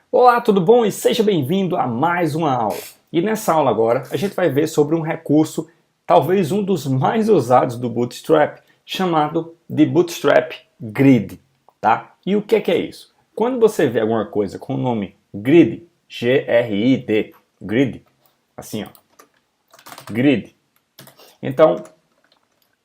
Olá, tudo bom? E seja bem-vindo a mais uma aula. E nessa aula agora a gente vai ver sobre um recurso, talvez um dos mais usados do Bootstrap, chamado de Bootstrap Grid, tá? E o que é isso? Quando você vê alguma coisa com o nome Grid, G-R-I-D, Grid, assim ó, Grid, então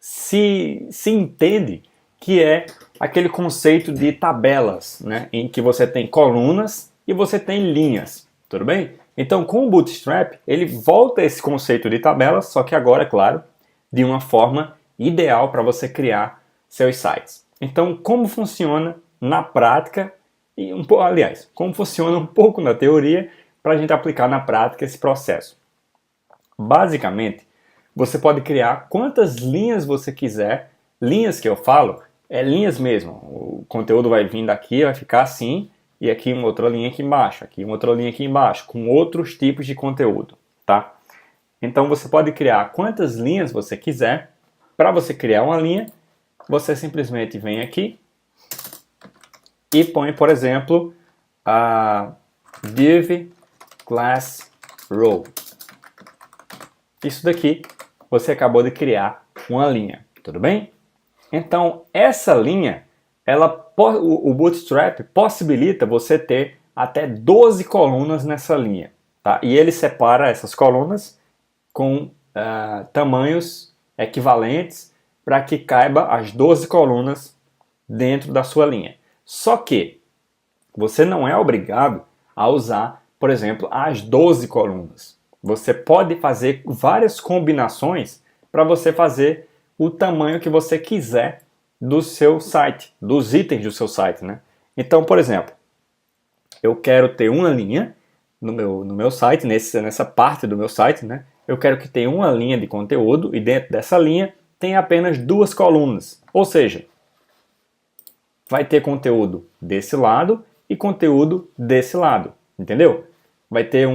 se entende que é aquele conceito de tabelas, né, em que você tem colunas e você tem linhas, tudo bem? Então, com o Bootstrap, ele volta a esse conceito de tabelas, só que agora, é claro, de uma forma ideal para você criar seus sites. Então, como funciona na prática, e aliás, como funciona um pouco na teoria, para a gente aplicar na prática esse processo. Basicamente, você pode criar quantas linhas você quiser. Linhas que eu falo, é linhas mesmo. O conteúdo vai vir daqui, vai ficar assim, e aqui uma outra linha aqui embaixo, aqui uma outra linha aqui embaixo, com outros tipos de conteúdo, tá? Então você pode criar quantas linhas você quiser. Para você criar uma linha, você simplesmente vem aqui e põe, por exemplo, a div class row. Isso daqui você acabou de criar uma linha, tudo bem? Então, essa linha, o Bootstrap possibilita você ter até 12 colunas nessa linha, tá? E ele separa essas colunas com tamanhos equivalentes para que caiba as 12 colunas dentro da sua linha. Só que você não é obrigado a usar, por exemplo, as 12 colunas. Você pode fazer várias combinações para você fazer o tamanho que você quiser do seu site, dos itens do seu site, né? Então, por exemplo, eu quero ter uma linha no meu site, nessa parte do meu site, né? Eu quero que tenha uma linha de conteúdo e dentro dessa linha tem apenas 2 colunas. Ou seja, vai ter conteúdo desse lado e conteúdo desse lado, entendeu? Vai ter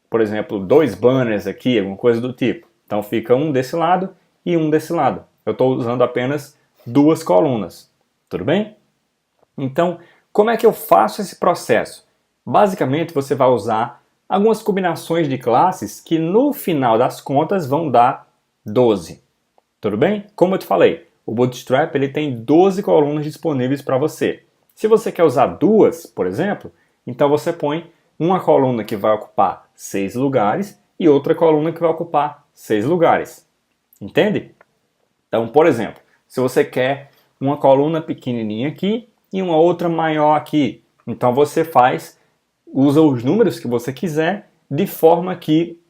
por exemplo, 2 banners aqui, alguma coisa do tipo. Então fica um desse lado e um desse lado. Eu estou usando apenas 2 colunas, tudo bem? Então, como é que eu faço esse processo? Basicamente, você vai usar algumas combinações de classes que no final das contas vão dar 12, tudo bem? Como eu te falei, o Bootstrap ele tem 12 colunas disponíveis para você. Se você quer usar 2, por exemplo, então você põe uma coluna que vai ocupar 6 lugares e outra coluna que vai ocupar 6 lugares. Entende? Então, por exemplo, se você quer uma coluna pequenininha aqui e uma outra maior aqui, então você usa os números que você quiser de forma que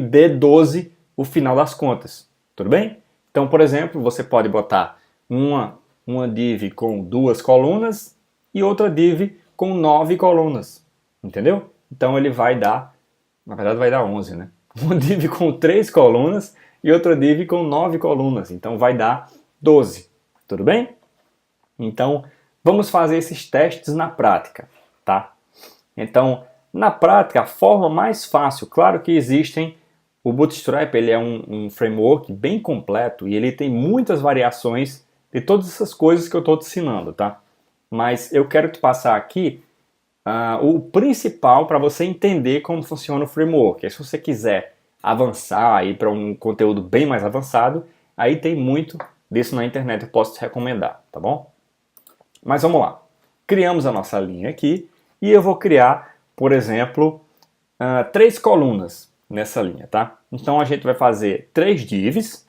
dê 12 o final das contas. Tudo bem? Então, por exemplo, você pode botar uma div com 2 colunas e outra div com 9 colunas, entendeu? Então ele vai dar, na verdade vai dar 11, né? Uma div com 3 colunas e outra div com 9 colunas, então vai dar 12, tudo bem? Então vamos fazer esses testes na prática, tá? Então, na prática, a forma mais fácil, claro que o Bootstrap ele é um framework bem completo e ele tem muitas variações de todas essas coisas que eu estou te ensinando, tá? Mas eu quero te passar aqui o principal para você entender como funciona o framework. E se você quiser avançar aí para um conteúdo bem mais avançado, aí tem muito disso na internet, eu posso te recomendar, tá bom? Mas vamos lá. Criamos a nossa linha aqui e eu vou criar, por exemplo, 3 colunas nessa linha, tá? Então a gente vai fazer 3 divs,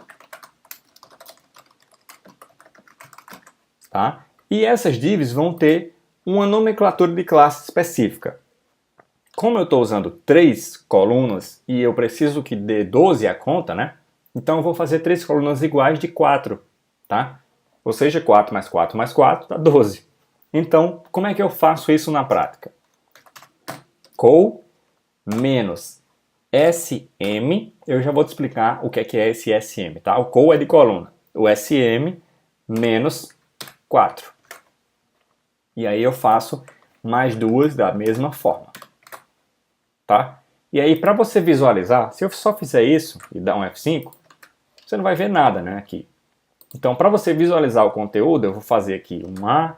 tá? E essas divs vão ter uma nomenclatura de classe específica. Como eu estou usando 3 colunas e eu preciso que dê 12 a conta, né? Então eu vou fazer 3 colunas iguais de 4, tá? Ou seja, 4 mais 4 mais 4 dá 12. Então, como é que eu faço isso na prática? Col menos SM, eu já vou te explicar o que é esse SM, tá? O col é de coluna, o SM menos 4. E aí eu faço mais 2 da mesma forma, tá? E aí para você visualizar, se eu só fizer isso e dar um F5, você não vai ver nada, né, aqui. Então para você visualizar o conteúdo, eu vou fazer aqui um A,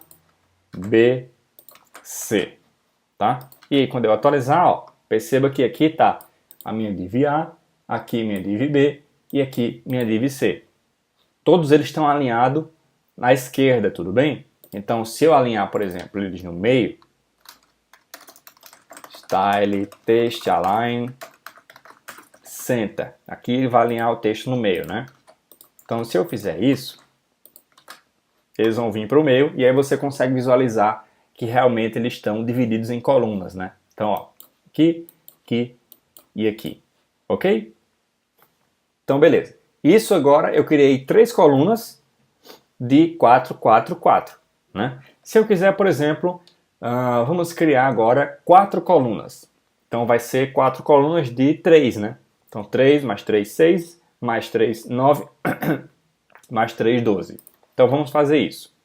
B, C, tá? E aí quando eu atualizar, ó, perceba que aqui tá a minha div A, aqui minha div B e aqui minha div C. Todos eles estão alinhados na esquerda, tudo bem? Então se eu alinhar, por exemplo, eles no meio, Style, Text, Align, Center. Aqui ele vai alinhar o texto no meio, né? Então se eu fizer isso, eles vão vir para o meio e aí você consegue visualizar que realmente eles estão divididos em colunas, né? Então, ó, aqui, aqui e aqui, ok? Então, beleza. Isso agora eu criei 3 colunas de 4, 4, 4, né? Se eu quiser, por exemplo, vamos criar agora 4 colunas. Então, vai ser 4 colunas de 3, né? Então, 3 mais 3, 6, mais 3, 9, mais 3, 12. Então, vamos fazer isso.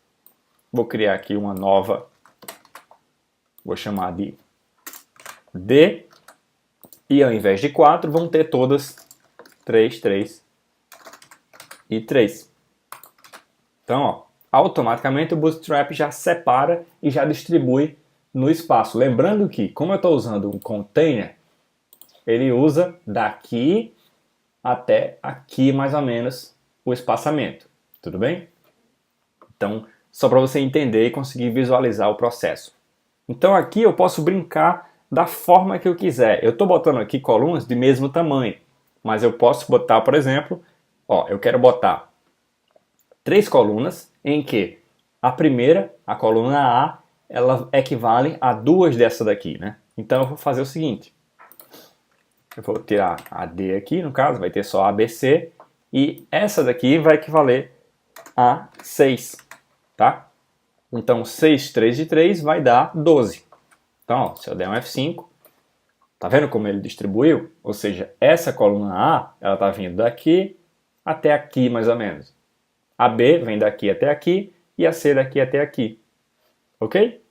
Vou criar aqui uma nova, vou chamar de D, e ao invés de 4, vão ter todas 3, 3 e 3. Então, ó, automaticamente o Bootstrap já separa e já distribui no espaço. Lembrando que, como eu estou usando um container, ele usa daqui até aqui, mais ou menos, o espaçamento. Tudo bem? Então, só para você entender e conseguir visualizar o processo. Então aqui eu posso brincar da forma que eu quiser. Eu estou botando aqui colunas de mesmo tamanho, mas eu posso botar, por exemplo, ó, eu quero botar 3 colunas em que a primeira, a coluna A, ela equivale a 2 dessa daqui, né? Então eu vou fazer o seguinte. Eu vou tirar a D aqui, no caso, vai ter só ABC, e essa daqui vai equivaler a 6, tá? Então 6, 3 de 3 vai dar 12. Então, ó, se eu der um F5, tá vendo como ele distribuiu? Ou seja, essa coluna A, ela tá vindo daqui até aqui, mais ou menos. A B vem daqui até aqui e a C daqui até aqui. Ok?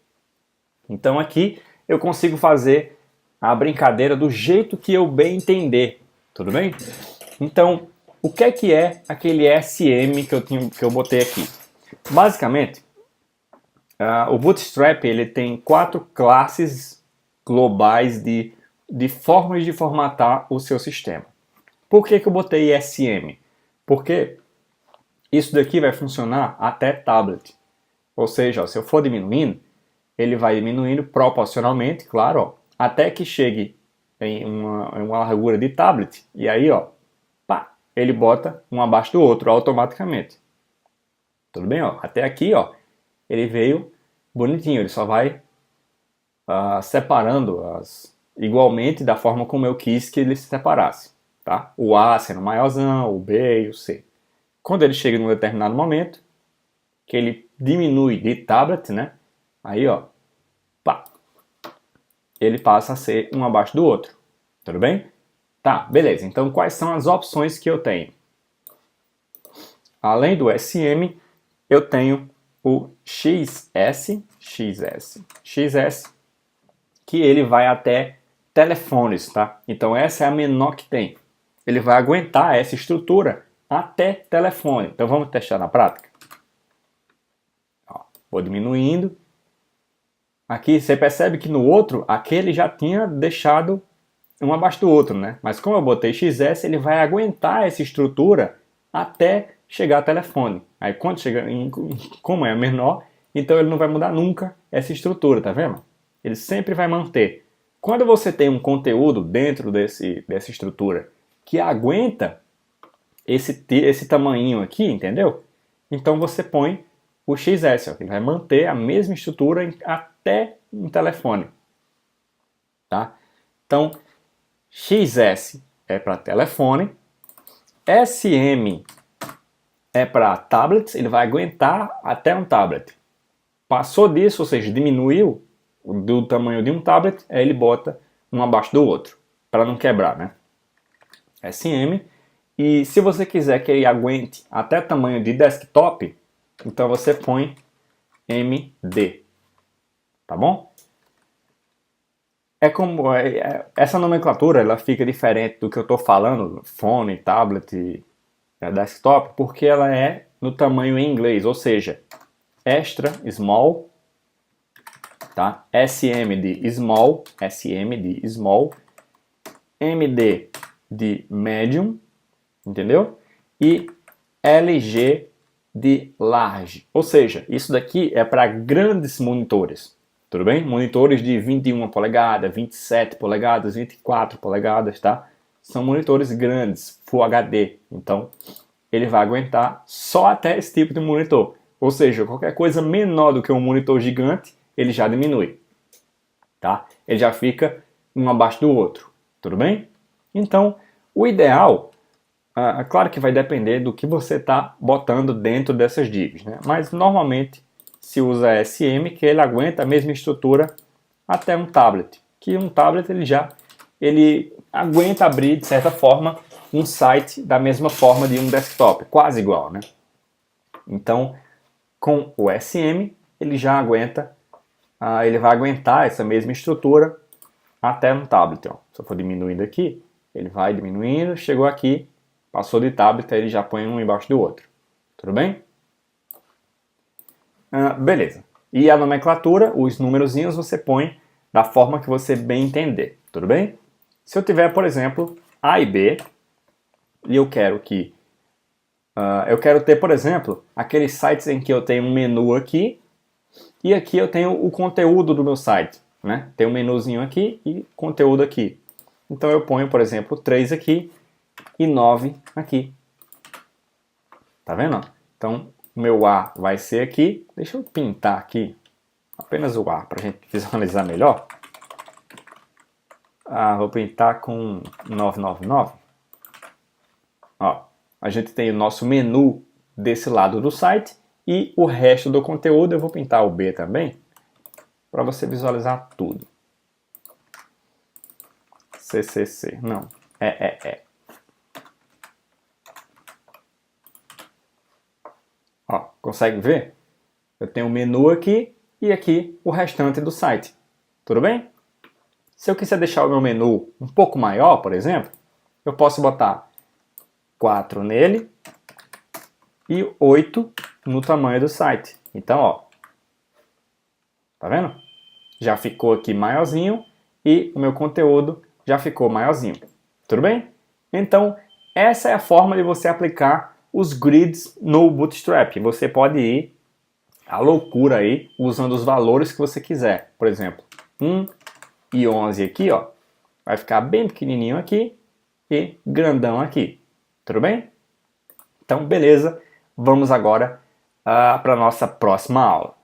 Então aqui eu consigo fazer a brincadeira do jeito que eu bem entender. Tudo bem? Então, o que é aquele SM que eu botei aqui? Basicamente, o Bootstrap ele tem 4 classes globais de formas de formatar o seu sistema. Por que eu botei SM? Porque isso daqui vai funcionar até tablet. Ou seja, ó, se eu for diminuindo, ele vai diminuindo proporcionalmente, claro, ó, até que chegue em uma largura de tablet. E aí, ó, pá, ele bota um abaixo do outro automaticamente. Tudo bem? Ó? Até aqui, ó, ele veio bonitinho. Ele só vai separando igualmente da forma como eu quis que ele se separasse. Tá? O A sendo maiorzão, o B e o C. Quando ele chega num determinado momento, que ele diminui de tablet, né? Aí, ó, pá, ele passa a ser um abaixo do outro. Tudo bem? Tá, beleza. Então, quais são as opções que eu tenho? Além do SM, eu tenho o XS, que ele vai até telefones, tá? Então, essa é a menor que tem. Ele vai aguentar essa estrutura até telefone. Então, vamos testar na prática? Ó, vou diminuindo. Aqui você percebe que no outro, aquele já tinha deixado um abaixo do outro, né? Mas como eu botei XS, ele vai aguentar essa estrutura até chegar a telefone. Aí quando chega, como é menor, então ele não vai mudar nunca essa estrutura, tá vendo? Ele sempre vai manter. Quando você tem um conteúdo dentro dessa estrutura que aguenta esse tamanhinho aqui, entendeu? Então você põe o XS, ó, que vai manter a mesma estrutura até um telefone. Tá? Então, XS é para telefone, SM é para tablets, ele vai aguentar até um tablet. Passou disso, ou seja, diminuiu do tamanho de um tablet, aí ele bota um abaixo do outro, para não quebrar, né? SM. E se você quiser que ele aguente até tamanho de desktop, então você põe MD, tá bom? Essa nomenclatura ela fica diferente do que eu estou falando, fone, tablet, desktop, porque ela é no tamanho em inglês, ou seja, extra small tá? SM de small, MD de medium, entendeu? E LG de large, ou seja, isso daqui é para grandes monitores, tudo bem? Monitores de 21 polegadas, 27 polegadas, 24 polegadas, tá? São monitores grandes, Full HD, então ele vai aguentar só até esse tipo de monitor, ou seja, qualquer coisa menor do que um monitor gigante, ele já diminui, tá? Ele já fica um abaixo do outro, tudo bem? Então, o ideal, claro que vai depender do que você está botando dentro dessas divs, né? Mas normalmente se usa SM, que ele aguenta a mesma estrutura até um tablet, que um tablet ele aguenta abrir de certa forma um site da mesma forma de um desktop, quase igual, né? Então, com o SM ele já aguenta, ele vai aguentar essa mesma estrutura até um tablet. Ó. Se eu for diminuindo aqui, ele vai diminuindo, chegou aqui, passou de tablet, aí ele já põe um embaixo do outro. Tudo bem? Beleza. E a nomenclatura, os númerozinhos você põe da forma que você bem entender. Tudo bem? Se eu tiver, por exemplo, A e B, e eu quero ter, por exemplo, aqueles sites em que eu tenho um menu aqui, e aqui eu tenho o conteúdo do meu site, né? Tem um menuzinho aqui e conteúdo aqui. Então eu ponho, por exemplo, 3 aqui e 9 aqui. Tá vendo? Então o meu A vai ser aqui. Deixa eu pintar aqui apenas o A para a gente visualizar melhor. Vou pintar com 999. Ó, a gente tem o nosso menu desse lado do site e o resto do conteúdo eu vou pintar o B também para você visualizar tudo. CCC, não, Ó, consegue ver? Eu tenho o menu aqui e aqui o restante do site. Tudo bem? Se eu quiser deixar o meu menu um pouco maior, por exemplo, eu posso botar 4 nele e 8 no tamanho do site. Então, ó, tá vendo? Já ficou aqui maiorzinho e o meu conteúdo já ficou maiorzinho. Tudo bem? Então, essa é a forma de você aplicar os grids no Bootstrap. Você pode ir à loucura aí, usando os valores que você quiser. Por exemplo, 1 e 11 aqui, ó, vai ficar bem pequenininho aqui e grandão aqui. Tudo bem? Então, beleza. Vamos agora para a nossa próxima aula.